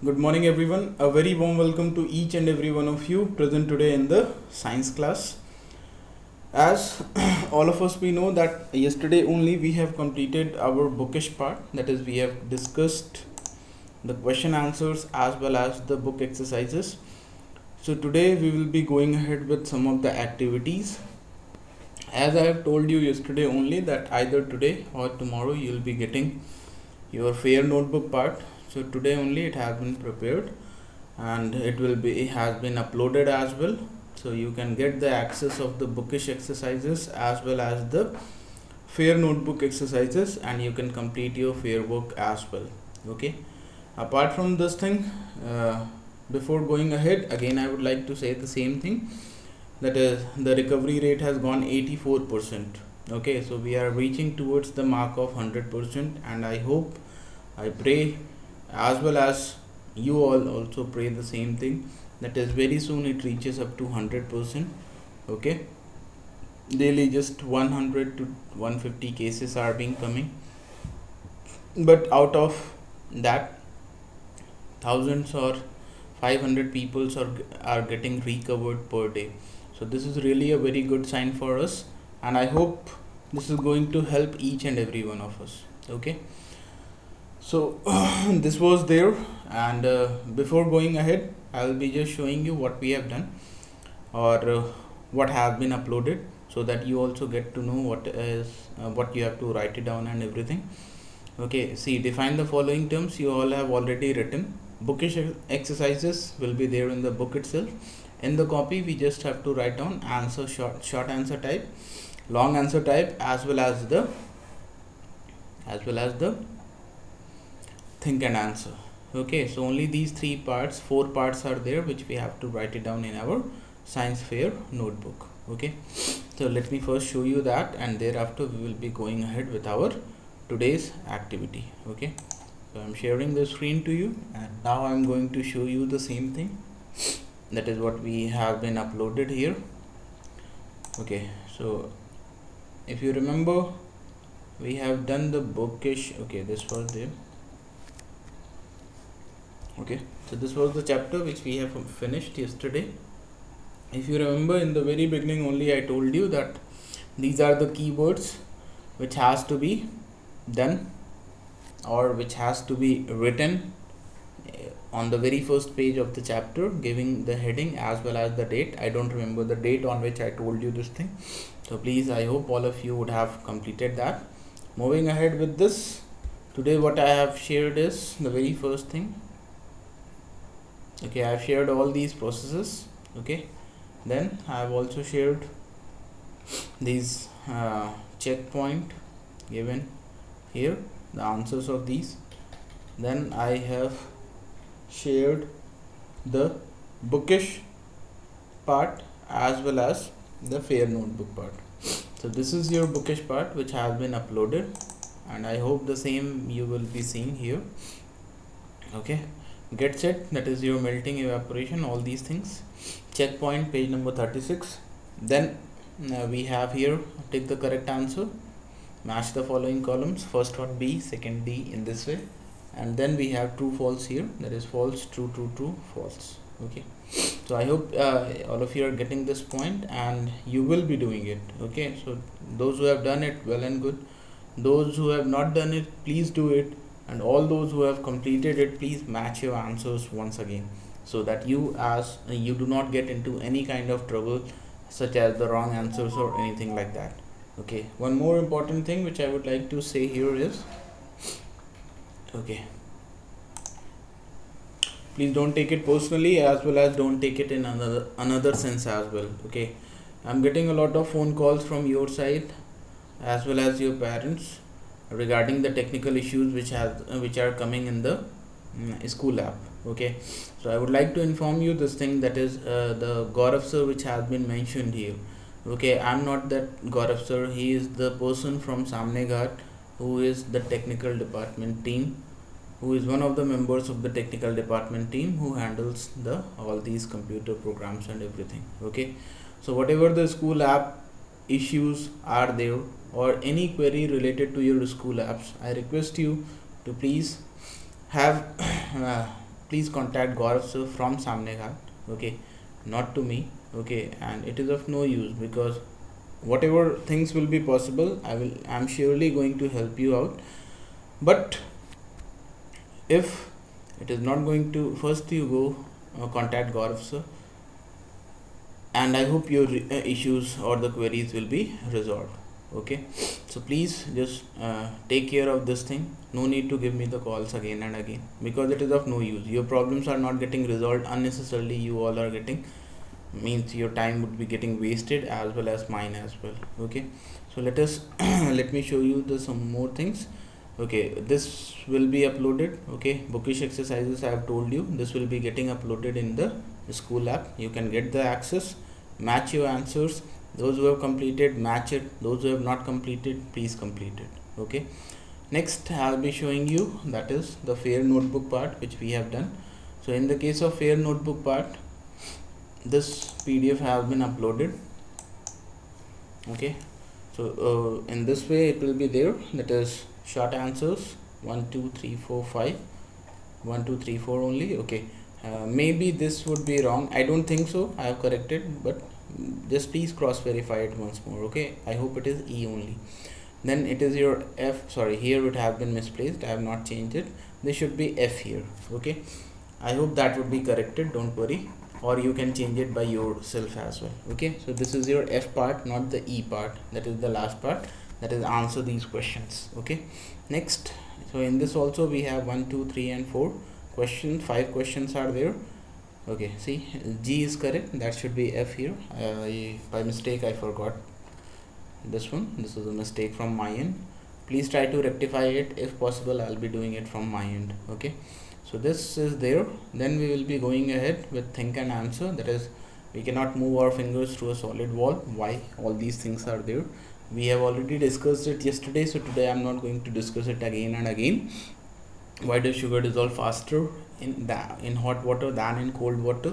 Good morning, everyone. A very warm welcome to each and every one of you present today in the science class. As all of us we know that yesterday only we have completed our bookish part, that is we have discussed the question answers as well as the book exercises. So today we will be going ahead with some of the activities. As I have told you yesterday only that either today or tomorrow you will be getting your fair notebook part. So today only it has been prepared and it has been uploaded as well, so you can get the access of the bookish exercises as well as the fair notebook exercises, and you can complete your fair work as well. Okay, apart from this thing, before going ahead, again I would like to say the same thing, that is the recovery rate has gone 84%. Okay, so we are reaching towards the mark of 100%, and I pray as well as you all also pray the same thing, that is very soon it reaches up to 100%. Okay, daily just 100 to 150 cases are being coming, but out of that thousands or 500 people are getting recovered per day. So this is really a very good sign for us, and I hope this is going to help each and every one of us. Okay, so this was there, and before going ahead I will be just showing you what we have done, or what has been uploaded, so that you also get to know what you have to write it down and everything. Okay, see, define the following terms you all have already written. Bookish exercises will be there in the book itself. In the copy we just have to write down answer, short answer type, long answer type, as well as the think and answer. Okay, so only these four parts are there which we have to write it down in our science fair notebook. Okay, so let me first show you that, and thereafter we will be going ahead with our today's activity. Okay, so I'm sharing the screen to you, and now I'm going to show you the same thing, that is what we have been uploaded here. Okay, so if you remember, we have done the bookish. Okay, this was there. Okay, so this was the chapter which we have finished yesterday. If you remember, in the very beginning only I told you that these are the keywords which has to be done, or which has to be written on the very first page of the chapter, giving the heading as well as the date. I don't remember the date on which I told you this thing, so please, I hope all of you would have completed that. Moving ahead with this, today what I have shared is the very first thing. Okay, I have shared all these processes. Okay, then I have also shared these checkpoint given here, the answers of these. Then I have shared the bookish part as well as the fair notebook part. So this is your bookish part which has been uploaded, and I hope the same you will be seeing here. Okay, get set, that is your melting, evaporation, all these things. Checkpoint, page number 36. Then we have here, take the correct answer, match the following columns, first one B, second D, in this way, and then we have true false here, that is false, true, true, true, false. Okay, so I hope all of you are getting this point, and you will be doing it. Okay, so those who have done it, well and good. Those who have not done it, please do it, and all those who have completed it, please match your answers once again, so that you do not get into any kind of trouble such as the wrong answers or anything like that. Okay, one more important thing which I would like to say here is, okay, please don't take it personally, as well as don't take it in another sense as well. Okay, I'm getting a lot of phone calls from your side as well as your parents regarding the technical issues which are coming in the school app. Okay, so I would like to inform you this thing, that is the Gaurav sir which has been mentioned here. Okay, I'm not that Gaurav sir, he is the person from Samne Ghat who is the technical department team, who is one of the members of the technical department team who handles all these computer programs and everything. Okay, so whatever the school app issues are there, or any query related to your school apps, I request you to please have please contact Gaurav sir from Samneghat, okay, not to me, okay. And it is of no use, because whatever things will be possible, I'm surely going to help you out. But if it is not going to, first you go contact Gaurav sir, and I hope your issues or the queries will be resolved, okay. So please just take care of this thing. No need to give me the calls again and again, because it is of no use. Your problems are not getting resolved unnecessarily. You all are getting, means your time would be getting wasted, as well as mine as well, okay. So let us let me show you some more things, okay. This will be uploaded, okay. Bookish exercises, I have told you, this will be getting uploaded in the school app. You can get the access, match your answers. Those who have completed, match it. Those who have not completed, please complete it, okay. Next I'll be showing you, that is the fair notebook part, which we have done. So in the case of fair notebook part, this PDF has been uploaded, okay. So in this way it will be there, that is short answers 1 2 3 4 5, 1 2 3 4 only, okay. Maybe this would be wrong, I don't think so, I have corrected, but just please cross verify it once more, okay. I hope it is E only. Then it is your F, sorry, here would have been misplaced, I have not changed it. This should be F here, okay. I hope that would be corrected, don't worry, or you can change it by yourself as well, okay. So this is your F part, not the E part, that is the last part, that is answer these questions, okay. Next, so in this also we have 1 2 3 and 4 questions, 5 questions are there, okay. See, G is correct, that should be F here. By mistake I forgot this one, this is a mistake from my end. Please try to rectify it, if possible I'll be doing it from my end, okay. So this is there. Then we will be going ahead with think and answer, that is we cannot move our fingers through a solid wall. Why? All these things are there. We have already discussed it yesterday, so today I'm not going to discuss it again and again. Why does sugar dissolve faster in hot water than in cold water?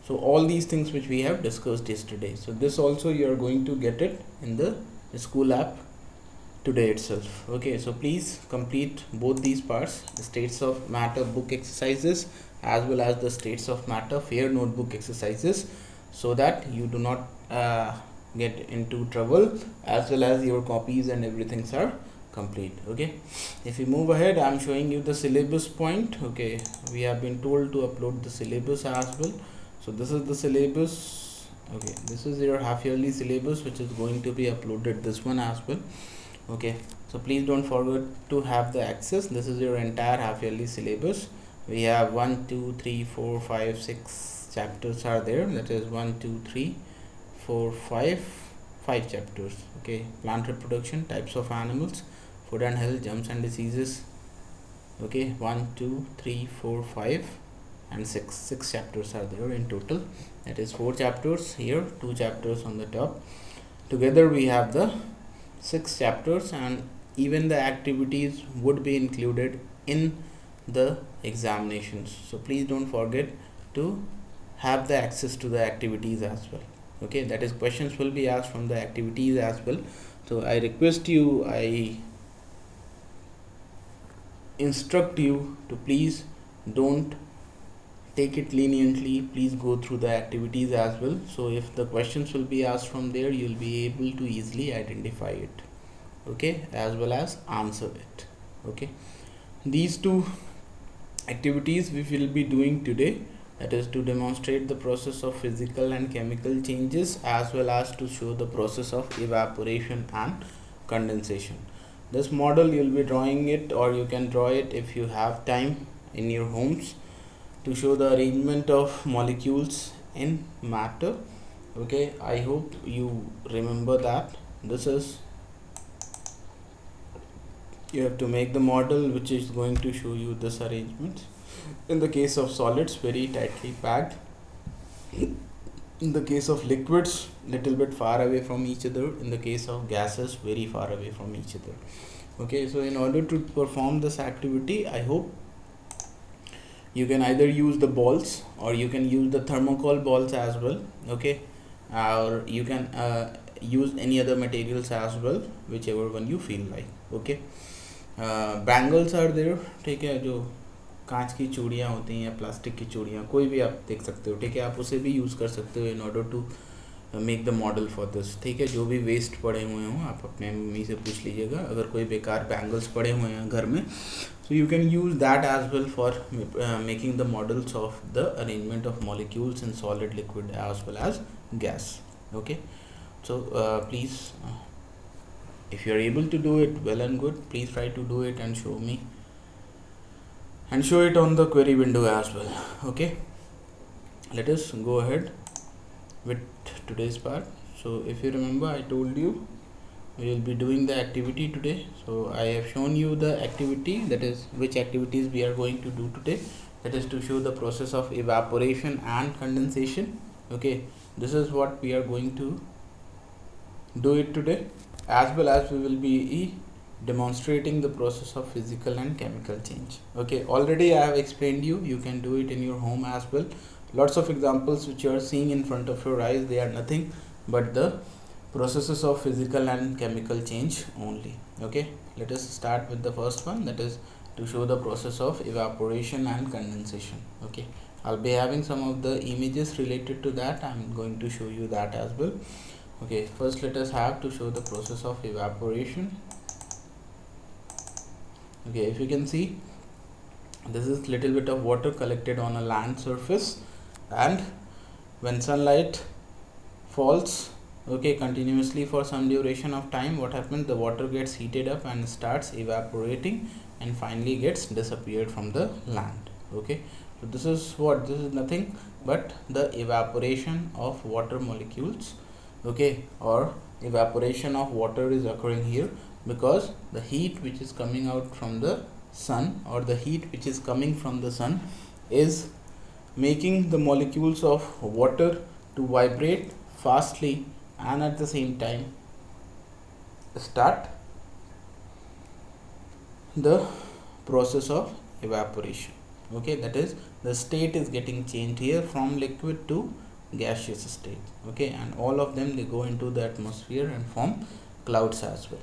So all these things which we have discussed yesterday. So this also you are going to get it in the school app today itself, okay. So please complete both these parts, the states of matter book exercises as well as the states of matter fair notebook exercises, so that you do not get into trouble, as well as your copies and everything are complete, okay. If we move ahead, I'm showing you the syllabus point, okay. We have been told to upload the syllabus as well. So this is the syllabus, okay. This is your half yearly syllabus, which is going to be uploaded, this one as well, okay. So please don't forget to have the access. This is your entire half yearly syllabus. We have 1 2 3 4 5 6 chapters are there, that is 1 2 3 4 5 chapters, okay. Plant reproduction, types of animals, food and health, germs and diseases, okay. 1 2 3 4 5 and 6 chapters are there in total, that is 4 chapters here, 2 chapters on the top. Together we have the 6 chapters, and even the activities would be included in the examinations. So please don't forget to have the access to the activities as well, okay. That is, questions will be asked from the activities as well. So I request you, I instruct you to please don't take it leniently, please go through the activities as well. So if the questions will be asked from there, you'll be able to easily identify it, okay, as well as answer it, okay. These two activities we will be doing today, that is to demonstrate the process of physical and chemical changes, as well as to show the process of evaporation and condensation. This model you'll be drawing it, or you can draw it if you have time in your homes, to show the arrangement of molecules in matter, okay. I hope you remember that. This is, you have to make the model which is going to show you this arrangement. In the case of solids, very tightly packed. In the case of liquids, little bit far away from each other. In the case of gases, very far away from each other, okay. So in order to perform this activity, I hope you can either use the balls, or you can use the thermocol balls as well, okay, or you can use any other materials as well, whichever one you feel like, okay. Bangles are there, ठीक है, जो कांच की चूड़ियाँ होती हैं या plastic की चूड़ियाँ, कोई भी आप देख सकते हो, ठीक है, आप उसे भी यूज़ कर सकते हो in order to make the model for this, ठीक है। जो भी वेस्ट पड़े हुए हों आप अपने मम्मी से पूछ लीजिएगा, अगर कोई बेकार बैंगल्स पड़े हुए हैं घर में, so you can use that as well for making the models of the arrangement of molecules in solid, liquid as well as gas. Okay, so please if you are able to do it, well and good, please try to do it and show me and show it on the query window as well. Okay, let us go ahead with today's part. So if you remember, I told you we will be doing the activity today. So I have shown you the activity, that is which activities we are going to do today. That is to show the process of evaporation and condensation. Okay, this is what we are going to do it today, as well as we will be demonstrating the process of physical and chemical change. Okay, already I have explained you can do it in your home as well. Lots of examples which you are seeing in front of your eyes, they are nothing but the processes of physical and chemical change only. Okay, let us start with the first one, that is to show the process of evaporation and condensation. Okay, I'll be having some of the images related to that. I'm going to show you that as well. Okay, first let us have to show the process of evaporation. Okay, if you can see, this is little bit of water collected on a land surface, and when sunlight falls, okay, continuously for some duration of time, what happens, the water gets heated up and starts evaporating and finally gets disappeared from the land. Okay, so this is what, this is nothing but the evaporation of water molecules. Okay, or evaporation of water is occurring here because the heat which is coming out from the sun, or the heat which is coming from the sun, is making the molecules of water to vibrate fastly and at the same time start the process of evaporation. Okay, that is the state is getting changed here from liquid to gaseous state. Okay, and all of them, they go into the atmosphere and form clouds as well.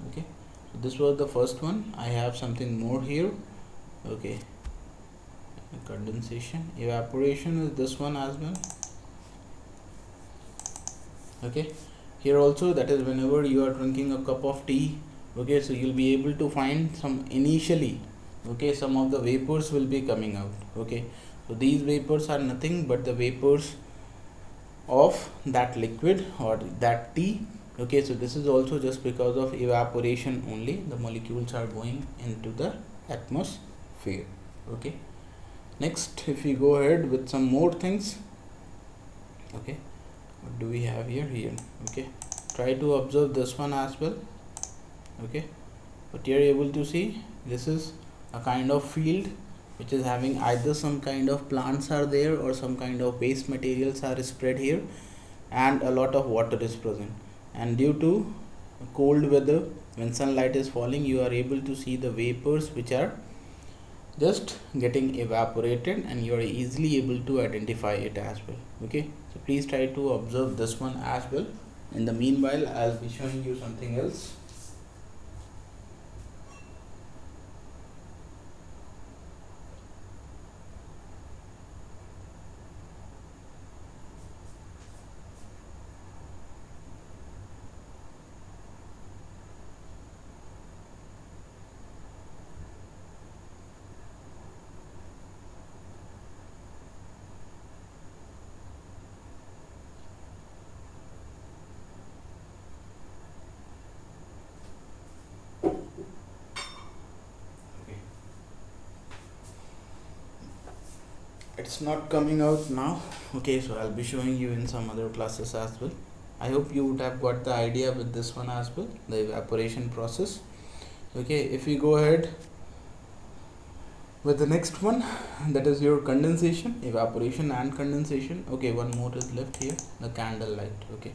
Okay, so this was the first one. I have something more here. Okay, condensation, evaporation is this one as well. Okay, here also, that is whenever you are drinking a cup of tea, okay, so you'll be able to find some initially, okay, some of the vapors will be coming out. Okay, so these vapors are nothing but the vapors of that liquid or that tea. Okay, so this is also just because of evaporation only, the molecules are going into the atmosphere. Okay, next, if we go ahead with some more things. Okay, what do we have here? Okay, try to observe this one as well. Okay, but you're able to see, this is a kind of field which is having either some kind of plants are there or some kind of waste materials are spread here, and a lot of water is present, and due to cold weather, when sunlight is falling, you are able to see the vapors which are just getting evaporated, and you are easily able to identify it as well. Okay, so please try to observe this one as well. In the meanwhile, I'll be showing you something else. It's not coming out now. Okay, so I'll be showing you in some other classes as well. I hope you would have got the idea with this one as well, the evaporation process. Okay, if we go ahead with the next one, that is your condensation, evaporation and condensation. Okay, one more is left here, the candle light. Okay,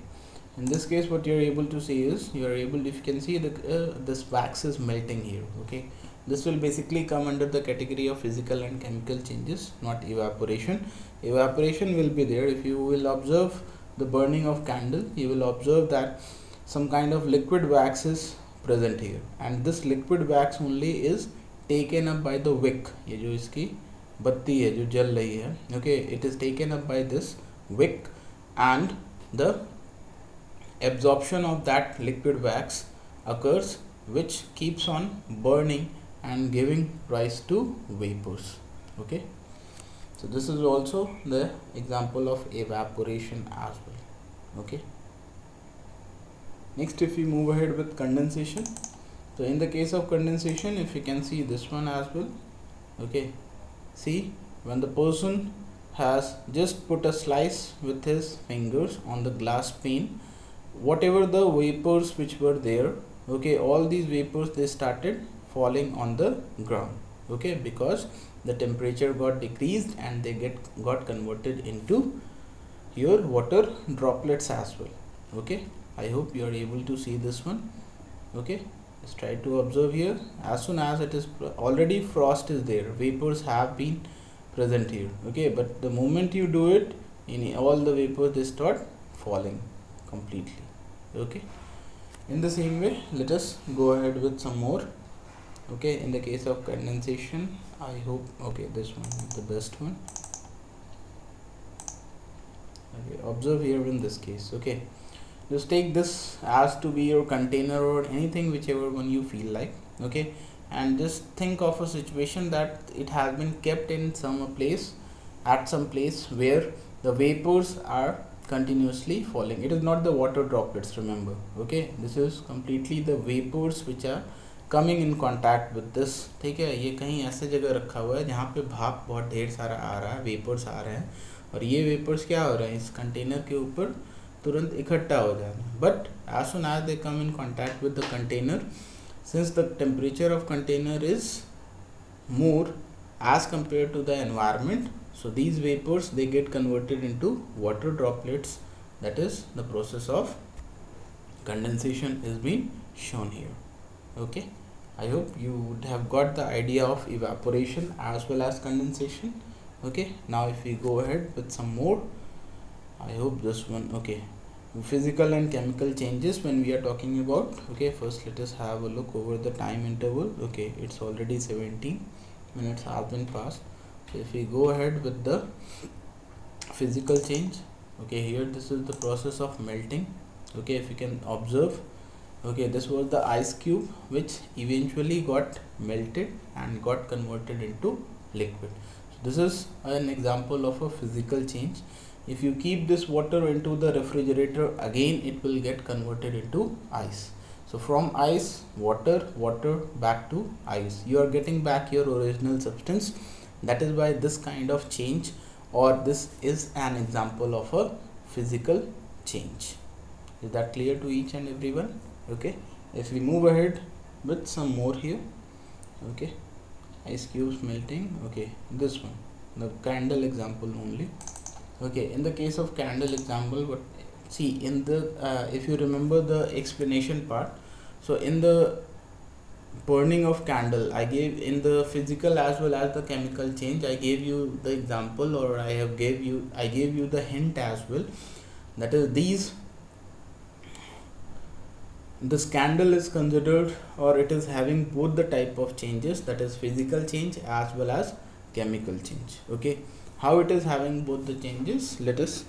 in this case, what you're able to see is, you are able, if you can see, the this wax is melting here. Okay, this will basically come under the category of physical and chemical changes, not evaporation. Evaporation will be there. If you will observe the burning of candle, you will observe that some kind of liquid wax is present here, and this liquid wax only is taken up by the wick, ये जो इसकी बत्ती है जो जल रही है, okay, it is taken up by this wick and the absorption of that liquid wax occurs, which keeps on burning and giving rise to vapors. Okay, so this is also the example of evaporation as well. Okay, next if we move ahead with condensation, so in the case of condensation, if you can see this one as well, okay, see when the person has just put a slice with his fingers on the glass pane, whatever the vapors which were there, okay, all these vapors they started falling on the ground, okay, because the temperature got decreased and they got converted into your water droplets as well. Okay, I hope you are able to see this one. Okay, just try to observe here. As soon as it is already frost is there, vapors have been present here, okay, but the moment you do it, in all the vapors they start falling completely. Okay, in the same way, let us go ahead with some more. Okay, in the case of condensation, I hope, okay, this one is the best one. Okay, observe here in this case. Okay, just take this as to be your container or anything, whichever one you feel like. Okay, and just think of a situation that it has been kept in some place, at some place where the vapors are continuously falling. It is not the water droplets, remember. Okay, this is completely the vapors which are coming in contact with this. ठीक है, ये कहीं ऐसे जगह रखा हुआ है जहाँ पे भाप बहुत ढेर सारा आ रहा है, वेपर्स आ रहे हैं, और ये वेपर्स क्या हो रहे हैं, इस कंटेनर के ऊपर तुरंत इकट्ठा हो जा रहे हैं. But as soon as they come in contact with the container, since the temperature of container is more as compared to the environment, so these vapors they get converted into water droplets. That is the process of condensation is being shown here. Okay, I hope you would have got the idea of evaporation as well as condensation. Okay, now if we go ahead with some more, I hope this one. Okay, physical and chemical changes when we are talking about. Okay, first let us have a look over the time interval. Okay, it's already 17 minutes have been passed. So if we go ahead with the physical change, okay, here this is the process of melting. Okay, if you can observe, okay, this was the ice cube which eventually got melted and got converted into liquid. So this is an example of a physical change. If you keep this water into the refrigerator, again it will get converted into ice. So from ice, water back to ice, you are getting back your original substance. That is why this kind of change, or this is an example of a physical change. Is that clear to each and everyone? Okay, if we move ahead with some more here. Okay, ice cubes melting. Okay, this one, the candle example only. Okay, in the case of candle example, but see in the if you remember the explanation part, so in the burning of candle, I gave in the physical as well as the chemical change, I gave you the example, or I gave you the hint as well, that is this candle is considered, or it is having both the type of changes, that is physical change as well as chemical change. Okay, how it is having both the changes, let us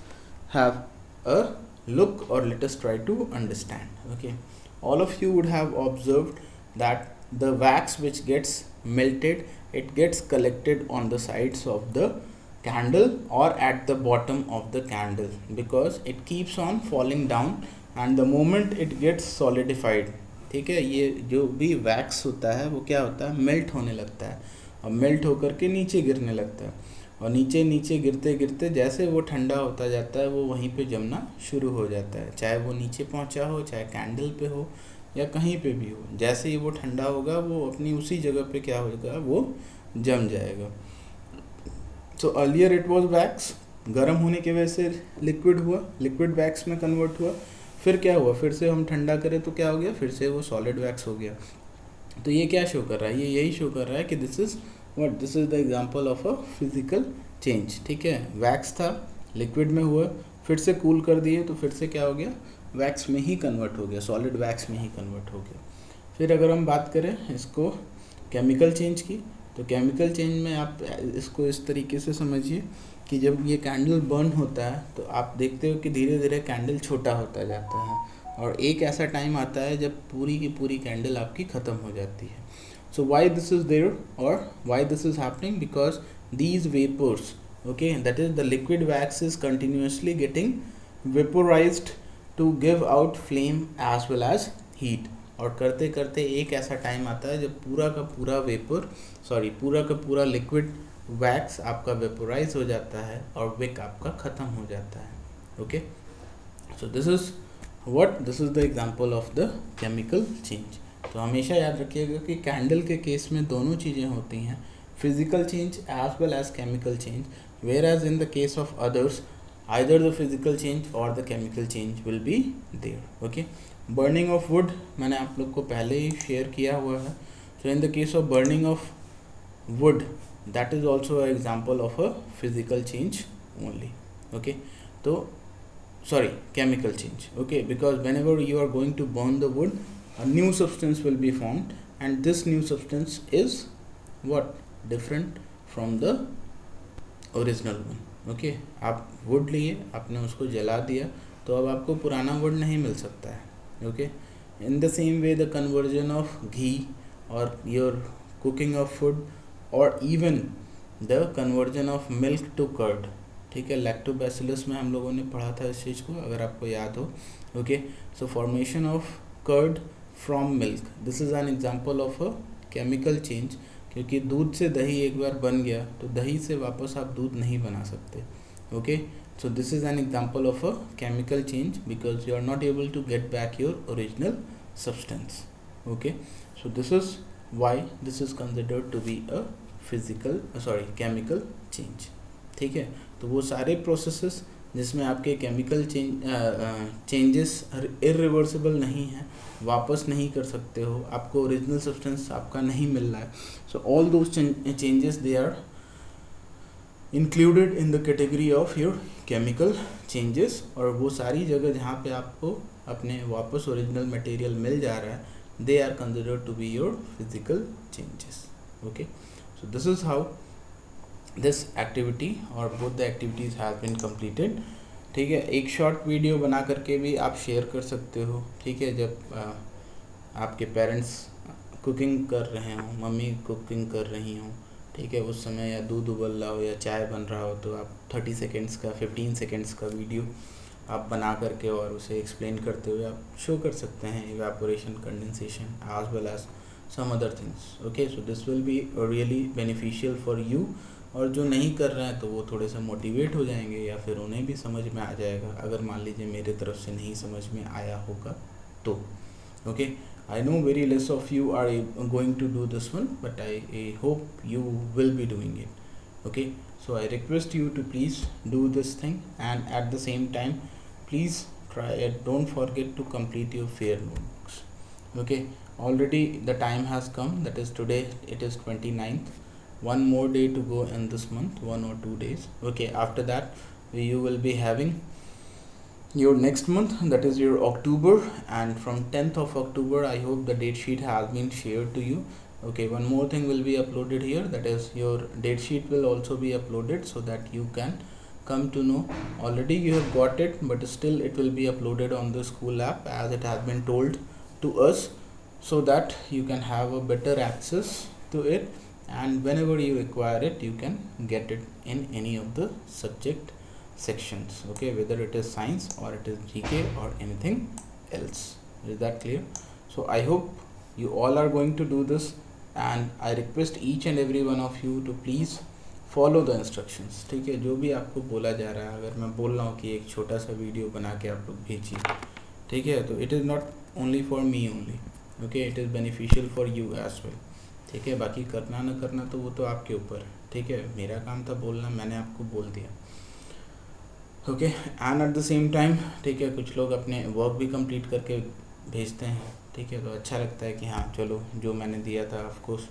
have a look, or let us try to understand. Okay, all of you would have observed that the wax which gets melted, it gets collected on the sides of the candle or at the bottom of the candle, because it keeps on falling down and the moment it gets solidified. ठीक है, ये जो भी wax होता है वो क्या होता है, मेल्ट होने लगता है, और मेल्ट होकर के नीचे गिरने लगता है, और नीचे नीचे गिरते गिरते जैसे वो ठंडा होता जाता है, वो वहीं पे जमना शुरू हो जाता है, चाहे वो नीचे पहुंचा हो, चाहे कैंडल पे हो, या कहीं पे भी हो. जैसे ही वो ठंडा होगा, वो अपनी उसी जगह पे क्या होगा, वो जम जाएगा. So earlier it was wax, गर्म होने की वजह से लिक्विड हुआ, लिक्विड वैक्स में कन्वर्ट हुआ, फिर क्या हुआ, फिर से हम ठंडा करें तो क्या हो गया, फिर से वो सॉलिड वैक्स हो गया. तो ये क्या शो कर रहा है, ये यही शो कर रहा है कि this is what, this is the example of a physical change. ठीक है, वैक्स था, लिक्विड में हुआ, फिर से कूल कर दिए तो फिर से क्या हो गया, वैक्स में ही कन्वर्ट हो गया, सॉलिड वैक्स में ही कन्वर्ट हो गया. फिर अगर हम बात करें इसको केमिकल चेंज की। तो केमिकल चेंज में आप इसको इस तरीके से समझिए कि जब ये कैंडल बर्न होता है तो आप देखते हो कि धीरे धीरे कैंडल छोटा होता जाता है, और एक ऐसा टाइम आता है जब पूरी की पूरी कैंडल आपकी ख़त्म हो जाती है। सो वाई दिस इज़ देयर और Y this is happening, because these vapors, okay, that is the liquid wax is continuously getting vaporized to give out flame as well as heat। और करते करते एक ऐसा टाइम आता है जब पूरा का पूरा पूरा का पूरा लिक्विड वैक्स आपका वेपोराइज हो जाता है और विक आपका ख़त्म हो जाता है। Okay, so this is the example of the chemical change. तो हमेशा याद रखिएगा कि कैंडल के केस में दोनों चीज़ें होती हैं, physical change as well as chemical change, whereas in the case of others either the physical change or the chemical change will be there। okay, burning of wood मैंने आप लोग को पहले ही शेयर किया हुआ है। so in the case of burning of wood, that is also an example of a physical change only। okay, तो chemical change। okay, because whenever you are going to burn the wood, a new substance will be formed, and this new substance is what? Different from the original one. Okay, आप would लिए, आपने उसको जला दिया, तो अब आपको पुराना वुड नहीं मिल सकता है। Okay, in the same way the conversion of ghee और योर कुकिंग ऑफ फूड और even the conversion of milk to curd. ठीक है, लैक्टोबैसिलस में हम लोगों ने पढ़ा था इस चीज़ को, अगर आपको याद हो। Okay, so formation of curd from milk, this is an example of a chemical change. क्योंकि दूध से दही एक बार बन गया तो दही से वापस आप दूध नहीं बना सकते। Okay, so this is an example of a chemical change because you are not able to get back your original substance. Okay, so this is why this is considered to be a chemical change. ठीक है, तो वो सारे processes जिसमें आपके chemical changes irreversible नहीं हैं, वापस नहीं कर सकते हो, आपको ओरिजिनल सब्सटेंस आपका नहीं मिल रहा है, so all those changes they are included in the category of your chemical changes. और वो सारी जगह जहाँ पे आपको अपने वापस ओरिजिनल मटेरियल मिल जा रहा है, they are considered to be your physical changes. Okay, so this is how this activity और both the activities have been completed. ठीक है, एक शॉर्ट वीडियो बना करके भी आप शेयर कर सकते हो। ठीक है, जब आपके पेरेंट्स कुकिंग कर रहे हों, मम्मी कुकिंग कर रही हों, ठीक है, उस समय या दूध उबल रहा हो या चाय बन रहा हो, तो आप 30 सेकेंड्स का 15 सेकेंड्स का वीडियो आप बना करके और उसे एक्सप्लेन करते हुए आप शो कर सकते हैं evaporation, condensation as well as some other things। okay, so this will be really beneficial for you। और जो नहीं कर रहे हैं तो वो थोड़े से मोटिवेट हो जाएंगे या फिर उन्हें भी समझ में आ जाएगा, अगर मान लीजिए मेरे तरफ से नहीं समझ में आया होगा तो। Okay, I know very less of you are going to do this one, but I hope you will be doing it. Okay, so I request you to please do this thing, and at the same time please don't forget to complete your fair notebooks। okay, already the time has come, that is today it is 29th, one more day to go in this month, 1 or 2 days। okay, after that you will be having your next month, that is your October, and from 10th of October I hope the date sheet has been shared to you। okay, one more thing will be uploaded here, that is your date sheet will also be uploaded so that you can come to know. Already you have got it, but still it will be uploaded on the school app as it has been told to us, so that you can have a better access to it, and whenever you require it you can get it in any of the subject sections। okay, whether it is science or it is GK or anything else। is that clear? So I hope you all are going to do this, and I request each and every one of you to please follow the instructions। ठीक है, जो भी आपको बोला जा रहा है, अगर मैं बोल रहा हूँ कि एक छोटा सा वीडियो बना के आप लोग भेजिए, ठीक है, तो it is not only for me only. Okay, it is beneficial for you as well. ठीक है, बाकी करना ना करना तो वो तो आपके ऊपर है। ठीक है, मेरा काम था बोलना, मैंने आपको बोल दिया। Okay, and at the same time, ठीक है, कुछ लोग अपने वर्क भी कंप्लीट करके भेजते हैं। ठीक है, तो अच्छा लगता है कि हाँ चलो जो मैंने दिया था ऑफ कोर्स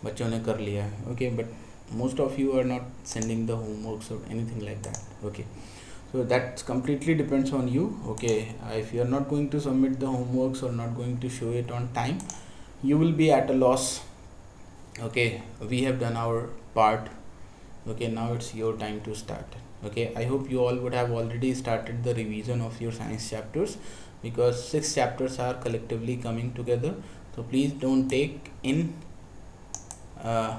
बच्चों ने कर लिया है। Okay, but most of you are not sending the homeworks और anything like that. Okay, so that completely depends on you। okay, if you are not going to submit the homeworks or not going to show it on time, you will be at a loss Okay, we have done our part. Okay, now it's your time to start. Okay, I hope you all would have already started the revision of your science chapters, because 6 chapters are collectively coming together. So please uh,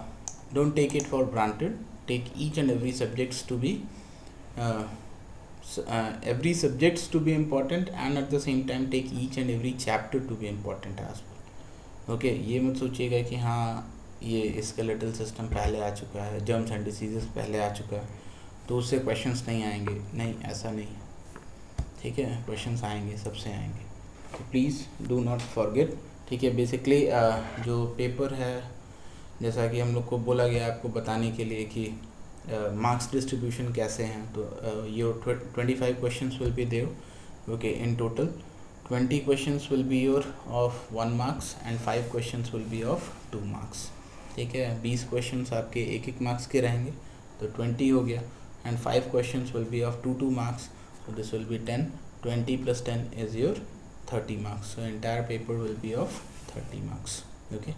don't take it for granted. Take each and every subjects to be uh, every subjects to be important, and at the same time take each and every chapter to be important as well. Okay, ये मत सोचिएगा कि हाँ ये skeletal system पहले आ चुका है, germs and diseases पहले आ चुका है, तो उससे क्वेश्चंस नहीं आएंगे. नहीं, ऐसा नहीं है. ठीक है, क्वेश्चंस आएंगे, सबसे आएंगे. तो प्लीज़ डू नॉट फॉरगेट. ठीक है, बेसिकली जो पेपर है, जैसा कि हम लोग को बोला गया आपको बताने के लिए कि मार्क्स डिस्ट्रीब्यूशन कैसे हैं. तो your 25 questions will be there. Okay, in total 20 questions will be your of 1 marks and 5 questions will be of 2 marks. ठीक है, 20 questions आपके एक मार्क्स के रहेंगे, तो 20 हो गया, and 5 questions will be of 2 marks, so this will be 10. 20 plus 10 is your 30 marks, so entire paper will be of 30 marks. Okay,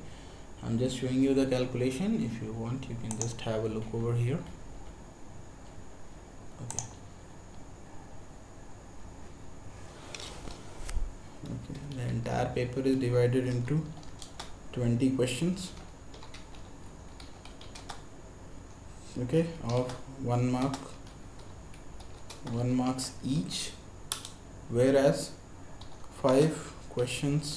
I'm just showing you the calculation. If you want, you can just have a look over here. Okay. Okay, the entire paper is divided into 20 questions. Okay, of 1 marks each, whereas 5 questions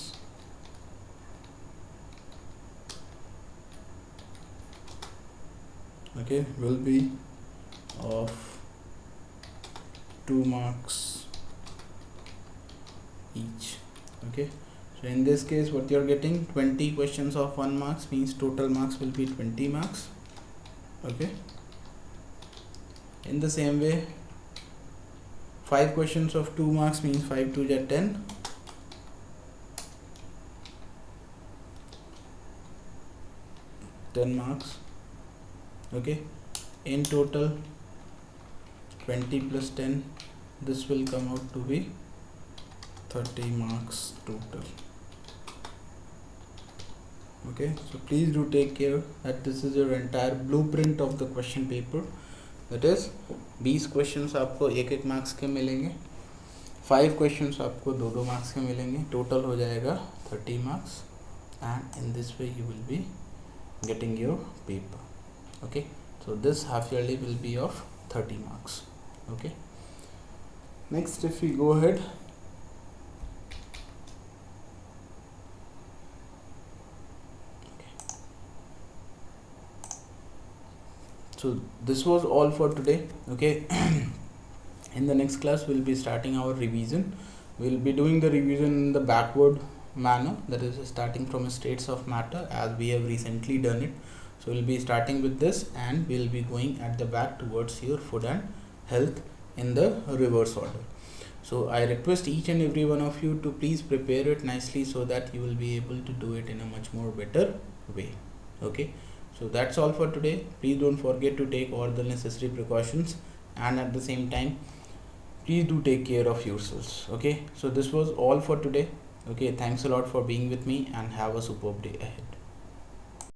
okay will be of 2 marks each. Okay, so in this case what you are getting, 20 questions of 1 marks means total marks will be 20 marks. Okay, in the same way 5 questions of 2 marks means 5 2 are 10. 10 marks. Okay, in total 20 plus 10, this will come out to be 30 marks total. Okay, so please do take care that this is your entire blueprint of the question paper. That is 20 questions आपको एक marks के मिलेंगे, 5 questions आपको 2 marks के मिलेंगे, total हो जाएगा 30 marks, and in this way you will be getting your paper. Okay, so this half yearly will be of 30 marks. Okay, next if we go ahead, so this was all for today. Okay, in the next class we'll be starting our revision. We'll be doing the revision in the backward manner, that is starting from states of matter as we have recently done it. So we'll be starting with this and we'll be going at the back towards your food and health in the reverse order. So I request each and every one of you to please prepare it nicely so that you will be able to do it in a much more better way. Okay, so that's all for today. Please don't forget to take all the necessary precautions, and at the same time please do take care of yourselves. Okay, so this was all for today. Okay, thanks a lot for being with me and have a superb day ahead.